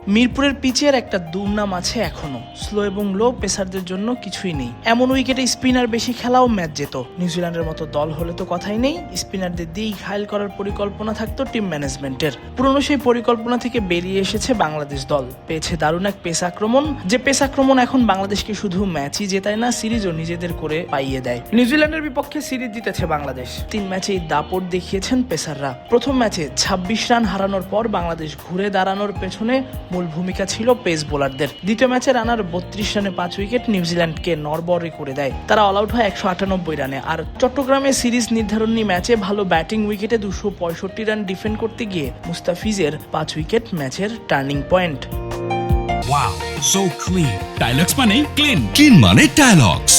মিরপুরের পিচের একটা দুর্নাম আছে এখনো, স্লো এবং লো পেসারদের জন্য কিছুই নেই। এমন উইকেটে স্পিনার বেশি খেলাও ম্যাচ যেত। নিউজিল্যান্ডের মতো দল হলে তো কথাই নেই, স্পিনারদের দিয়েই ঘায়েল করার পরিকল্পনা থাকতো টিম ম্যানেজমেন্টের। পুরনো সেই পরিকল্পনা থেকে বেরিয়ে এসেছে বাংলাদেশ দল, পেয়েছে দারুণ এক পেস আক্রমণ, যে পেস আক্রমণ এখন বাংলাদেশকে শুধু ম্যাচই জেতায় না, সিরিজও নিজেদের করে পাইয়ে দেয়। নিউজিল্যান্ডের বিপক্ষে সিরিজ জিতেছে বাংলাদেশ। 3 ম্যাচেই দাপট দেখিয়েছেন পেসাররা। প্রথম ম্যাচে 26 রান হারানোর পর বাংলাদেশ ঘুরে দাঁড়ানোর পেছনে মূল ভূমিকা ছিল পেস বোলারদের। দ্বিতীয় ম্যাচে রানার 32 রানে 5 উইকেট নিউজিল্যান্ডকে নড়বড়ে করে দেয়। তারা অল আউট হয় 198 রানে। আর চট্টগ্রামে সিরিজ নির্ধারণী ম্যাচে ভালো ব্যাটিং উইকেটে 265 রান ডিফেন্ড করতে গিয়ে মুস্তাফিজের 5 উইকেট ম্যাচের turning point. Wow, so clean. Tylox মানে ক্লিন, ক্লিন মানে টাইলক্স।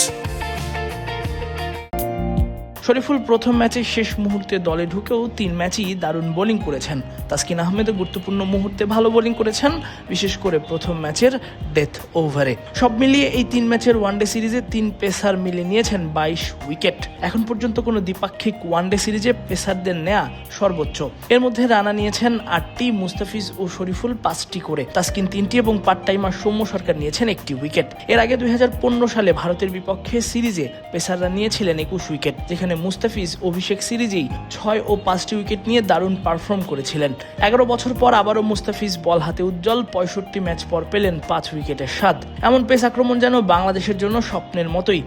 শরীফুল প্রথম ম্যাচে শেষ মুহূর্তে দলে ঢুকেও 3 ম্যাচই দারুণ বোলিং করেছেন। তাসকিন আহমেদও গুরুত্বপূর্ণ মুহূর্তে ভালো বোলিং করেছেন, বিশেষ করে প্রথম ম্যাচের ডেথ ওভারে। সব মিলিয়ে এই 3 ম্যাচের ওয়ানডে সিরিজে 3 পেসার মিলে নিয়েছেন 22 উইকেট। এখন পর্যন্ত কোনো দ্বিপাক্ষিক ওয়ানডে সিরিজে পেসারদের নেয়া সর্বোচ্চ। এর মধ্যে রানা নিয়েছেন 8টি, মুস্তাফিজ ও শরীফুল 5টি করে, তাসকিন 3টি এবং পার্ট টাইমার সৌম্য সরকার নিয়েছেন 1টি উইকেট। এর আগে 2015 সালে ভারতের বিপক্ষে সিরিজে পেসাররা নিয়েছিলেন 21 উইকেট, যেখানে মুস্তাফিজ অভিষেক সিরিজেই 6 ও 5টি উইকেট নিয়ে দারুণ পারফর্ম করেছিলেন। 11 বছর পর আবারও মুস্তাফিজ বল হাতে উজ্জ্বল, 65 ম্যাচ পর পেলেন 5 উইকেটের স্বাদ। এমন পেস আক্রমণ যেন বাংলাদেশের জন্য স্বপ্নের মতোই।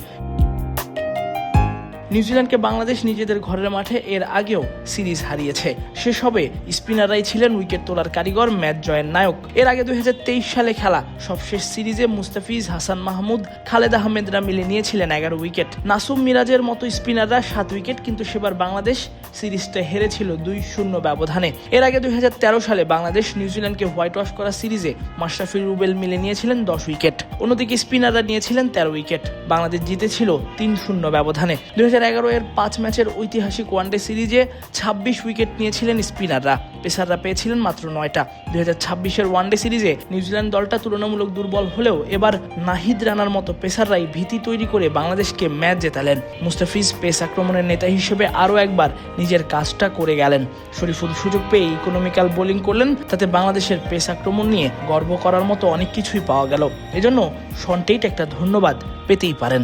নিউজিল্যান্ডকে বাংলাদেশ নিজেদের ঘরের মাঠে এর আগেও সিরিজ হারিয়েছে। সেসবে স্পিনাররাই ছিলেন উইকেট তোলার কারিগর, ম্যাচ জয়ের নায়ক। এর আগে 2023 সালে খেলা সবশেষ সিরিজে মুস্তাফিজ, হাসান মাহমুদ, খালেদ আহমেদরা মিলে নিয়েছিলেন 11 উইকেট। নাসুম মিরাজের মতো স্পিনাররা 7 উইকেট, কিন্তু সেবার বাংলাদেশ সিরিজটা হেরেছিল 2-0 ব্যবধানে। এর আগে 2013 সালে বাংলাদেশ নিউজিল্যান্ডকে হোয়াইট ওয়াশ করা সিরিজে মাশরাফি রুবেল মিলে নিয়েছিলেন 10 উইকেট। অন্যদিকে স্পিনাররা নিয়েছিলেন 13 উইকেট। বাংলাদেশ জিতেছিল 3-0 ব্যবধানে। 2011 এর 5 ম্যাচের ঐতিহাসিক ওয়ানডে সিরিজে 26 উইকেট নিয়েছিলেন স্পিনাররা, পেসাররা পেয়েছিলেন মাত্র 9টা। 2026 এর ওয়ানডে সিরিজে নিউজিল্যান্ড দলটা তুলনামূলক দুর্বল হলেও এবার নাহিদ রানার মতো পেসাররাই ভীতি তৈরি করে বাংলাদেশকে ম্যাচ জেতালেন। মুস্তাফিজ পেস আক্রমণের নেতা হিসেবে আরও একবার নিজের কাজটা করে গেলেন। শরীফুল সুযোগ পেয়ে ইকোনমিক্যাল বোলিং করলেন, তাতে বাংলাদেশের পেস আক্রমণ নিয়ে গর্ব করার মতো অনেক কিছুই পাওয়া গেল। এজন্য শন টেইট একটা ধন্যবাদ পেতেই পারেন।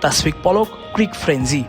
তাসফিক পলক, ক্রিক ফ্রেঞ্জি।